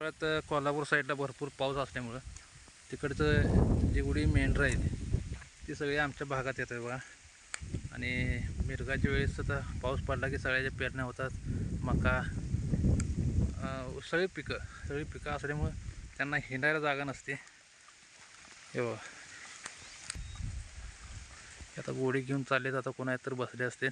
परत कोल्हापूर साईडला भरपूर पाऊस असल्यामुळं तिकडचं जेवढी मेंढरं आहेत ती सगळी आमच्या भागात येतात बघा. आणि मिरगाच्या वेळेस तर पाऊस पडला की सगळ्याच्या पेरण्या होतात. मका सगळी पिकं असल्यामुळं त्यांना हिंडायला जागा नसते. हे बघा आता गोडी घेऊन चाललेत. आता कोणा तर बसले असते.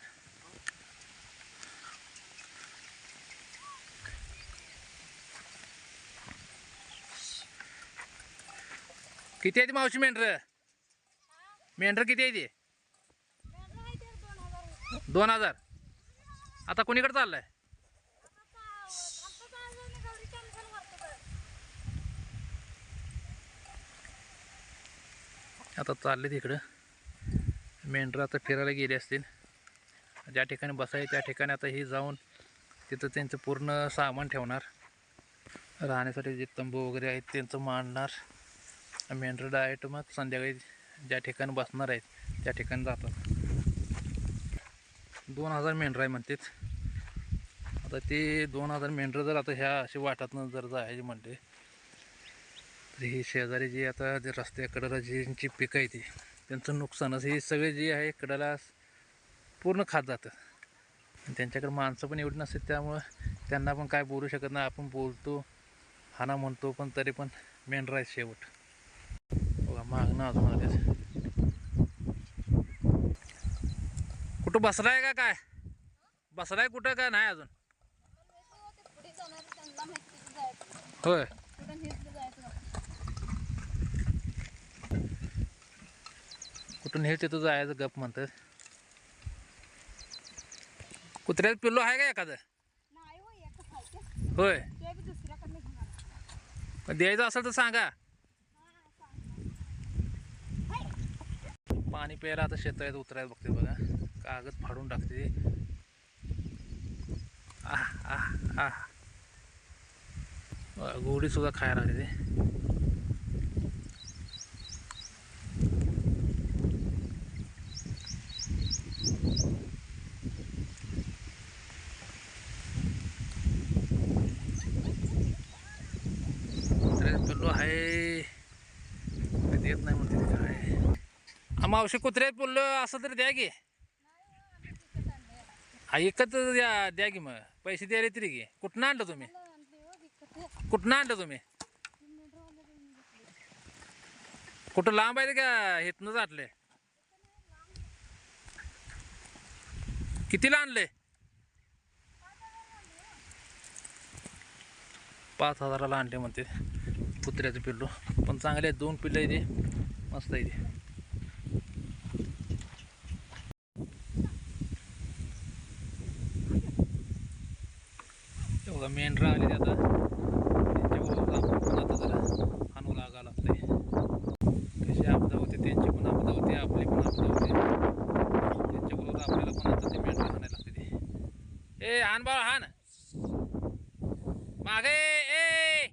किती आहे ती मावशी मेंढर? मेंढर किती आहे ती? 2000. आता कोणीकडे चाललाय? आता चालले तिकडं. मेंढर आता फिरायला गेले असतील. ज्या ठिकाणी बसाय त्या ठिकाणी आता ही जाऊन तिथं त्यांचं पूर्ण सामान ठेवणार. राहण्यासाठी जे तंबू वगैरे आहेत त्यांचं मांडणार. मेंढर डायरेक्ट मग संध्याकाळी ज्या ठिकाणी बसणार आहेत त्या ठिकाणी जातात. 2000 मेंढर आहे म्हणतात. आता ते 2000 मेंढर जर आता ह्या अशी वाटातनं जर जायचे म्हणते तर ही शेजारी जी आता जे रस्त्याकडं ज्यांची पिकं आहे ती त्यांचं नुकसानच हे सगळे जे आहे कडाला पूर्ण खात जातं. त्यांच्याकडे माणसं पण एवढी नसतात त्यामुळं त्यांना पण काय बोलू शकत नाही. आपण बोलतो हाना म्हणतो पण तरी पण मेंढर आहे शेवट. बघा मागणं अजून आलेच. कुठं बसलाय का काय? बसलाय कुठं का नाही अजून? होय कुठून हे तिथं जायचं गप म्हणतात. कुत्र्याचं पिल्लू आहे का एखादं? होय द्यायचं असेल तर सांगा. पाणी प्यायला आता शेताळ्यात उतरायला बघते बघा. कागद फाडून टाकते. गोडी सुद्धा खायला लागते ते. पिल्लू आहे देत नाही म्हणते काय. मावशी कुत्र्या पिल्लू असं तरी द्या की. हा एकच द्या की मग पैसे द्यायला तरी की. कुठनं आणलं तुम्ही? कुठनं आणलं तुम्ही? कुठं लांब आहे का इथनंच आणले? कितीला आणले? 5000ला आणले म्हणते कुत्र्याचं पिल्लू. पण चांगले आहेत. 2 पिल्लं आहे ते मस्त आहे ते. बघा मेंढरं आले ते आता. त्यांच्याबरोबर आता जरा हानू लागा लागतंय. कशी आपदा होते त्यांची पण आपदा होते आपली पण आपदा होते. त्यांच्याबरोबर आपल्याला पण आता ते मेंढरं हाणायला लागते ते. ए हान बाळा हान मागे. ए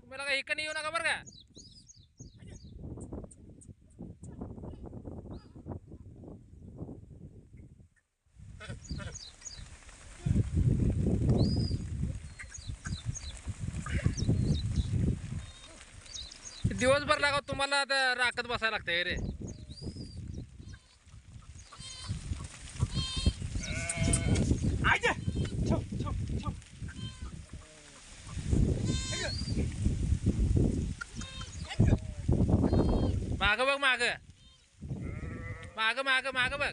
तुम्हाला काही इकडे येऊ नका बरं का. दिवसभर लागा तुम्हाला आता राखत बसायला लागतंय रे. माग बघ माग माग माग माग बघ.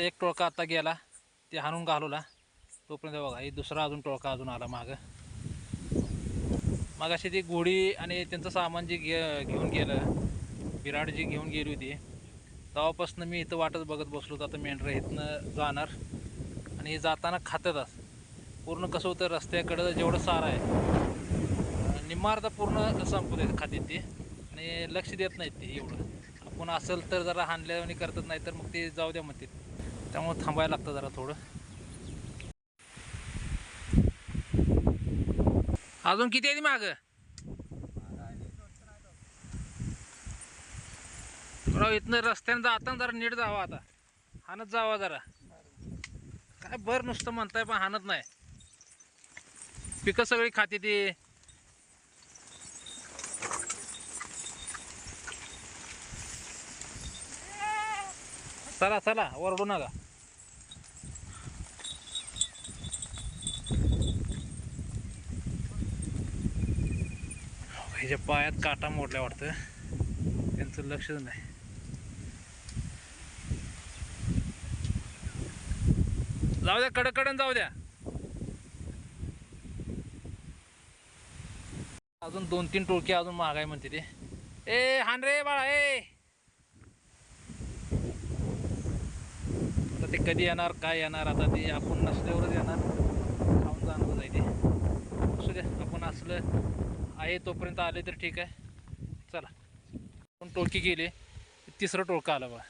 एक टोळका आता गेला ते हाणून घालवला. तोपर्यंत बघा ही दुसरा अजून टोळका अजून आला मागं. मग अशी ती घोडी आणि त्यांचं सामान जे घेऊन गेलं विराट जी घेऊन गेली होती तेव्हापासून मी इथं वाटच बघत बसलो होतो. आता मेंढरं इथनं जाणार आणि जाताना खात्यातच पूर्ण कसं होतं रस्त्याकडं जेवढं सार आहे निम्मा अर्धा पूर्ण संपू देत खात्यात ते आणि लक्ष देत नाहीत ते एवढं. आपण असेल तर जरा हाणल्या आणि करतच नाही तर मग ते जाऊ द्या म्हणते. त्यामुळे थांबायला लागतं जरा थोडं. अजून किती आहे ती मागं? राव इथनं रस्त्यानं जाताना जरा नीट जावा. आता हाणत जावा जरा. काय बरं नुसतं म्हणताय पण हाणत नाही. पिकं सगळी खाते ती. चला चला ओरडू नका. ह्याच्या पायात काटा मोडल्या वाटतं. त्यांचं लक्षच नाही. जाऊ द्या कडकडन जाऊ द्या. अजून 2-3 टोळकी अजून महागाई म्हणते ते. ए हान रे बाळा ए. आता ते कधी येणार काय येणार आता ते आपण नसल्यावरच येणार. खाऊन जाणार जाईल ते. असू द्या आपण असलं आहे तोपर्यंत आले तर ठीक आहे. चला पण टोळकी गेली. तिसरं टोळकं आलं बघा.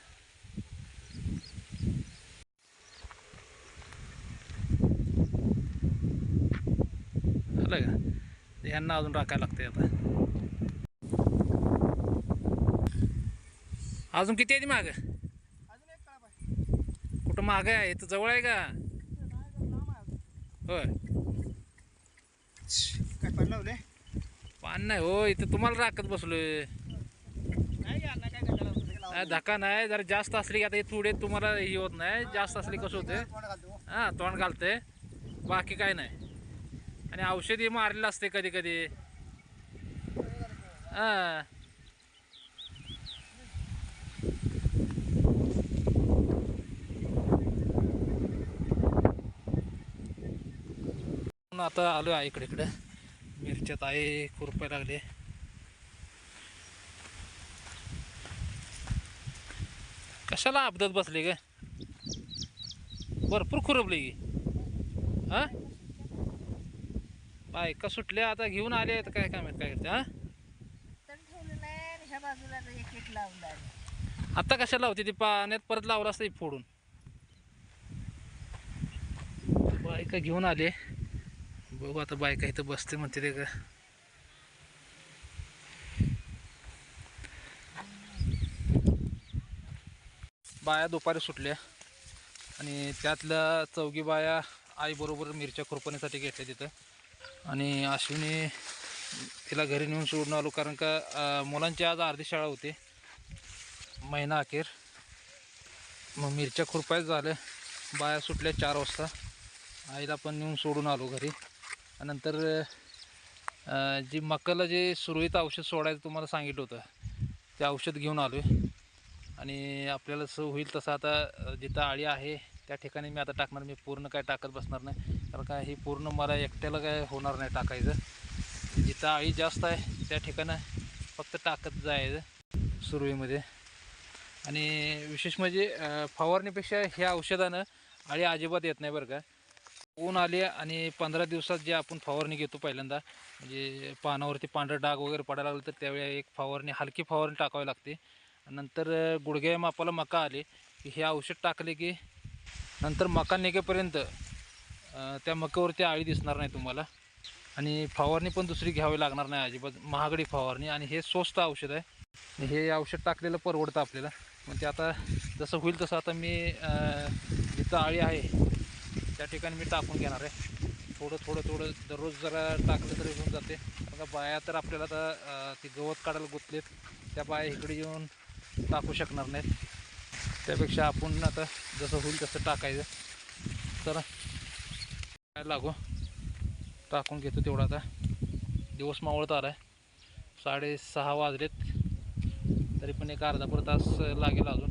आलं का यांना अजून राखायला लागते. आता अजून किती आहे ती माग? कुठं माग आहे? इथं जवळ आहे का? होय काय पाणी लावले? पान नाही हो इथं तुम्हाला राखत बसलोय. धक्का नाही जरा जास्त असली की आता हे थोडे तुम्हाला हे होत नाही. जास्त असली कसं होते हां तोंड घालते बाकी काय नाही. आणि औषधी मारलेलं असते कधी कधी. हां आता आलो आहे इकडे. मिरच्यात आहे खुरपाय लागले. कशाला अपघात बसले ग? भरपूर खुरपले की. हा बायका सुटल्या आता घेऊन आले तर काय काय काय करते. हा आता कशाला लावते ती पाण्यात परत लावलं असतं फोडून. बायका घेऊन आले. बघू आता बायका इथं बसते म्हणते ते का. बाया दुपारी सुटल्या आणि त्यातल्या 4 बाया आईबरोबर मिरच्या खुरपणीसाठी घेतल्या तिथं. आणि अश्विनी तिला घरी नेऊन सोडून आलो कारण का मुलांची आज अर्धी शाळा होती महिना अखेर. मग मिरच्या खुरपायच झालं. बाया सुटल्या 4 वाजता. आईला पण नेऊन सोडून आलो घरी. नंतर जी मकाला जे सुरळीत औषध सोडायचं तुम्हाला सांगितलं होतं ते औषध घेऊन आलो आहे. आणि आपल्याला होईल तसं आता जिथं आळी आहे त्या ठिकाणी मी आता टाकणार. मी पूर्ण काय टाकत बसणार नाही कारण काय ही पूर्ण मला एकट्याला काय होणार नाही टाकायचं. जिथं आळी जास्त आहे त्या ठिकाणी फक्त टाकत जायचं सुरळीमध्ये. आणि विशेष म्हणजे फवारणीपेक्षा ह्या औषधानं आळी अजिबात येत नाही बरं का. ऊन आले आणि 15 दिवसात जे आपण फवारणी घेतो पहिल्यांदा म्हणजे पानावरती पांढरं डाग वगैरे पडायला लागलं तर त्यावेळी एक फवारणी हलकी फवारणी टाकावी लागते. नंतर गुडघ्या मापाला मका आले की हे औषध टाकले की नंतर मका निघेपर्यंत त्या मकावरती आळी दिसणार नाही तुम्हाला. आणि फवारणी पण दुसरी घ्यावी लागणार नाही अजिबात. महागडी फवारणी आणि हे स्वस्त औषध आहे. हे औषध टाकलेलं परवडतं आपल्याला. म्हणजे आता जसं होईल तसं आता मी जिथं आळी आहे त्या ठिकाणी मी टाकून घेणार आहे. थोडं दररोज जरा टाकलं तरी होऊन जाते. कारण का बाया तर आपल्याला आता ती गवत काढायला गुंतलेत. त्या बाया इकडे येऊन टाकू शकणार नाहीत. त्यापेक्षा आपण आता जसं होईल तसं टाकायचं. चला काय लागू टाकून घेतो तेवढं. आता दिवस मावळत आला आहे. 6:30 वाजलेत. तरी पण एक अर्धा तास लागेल अजून.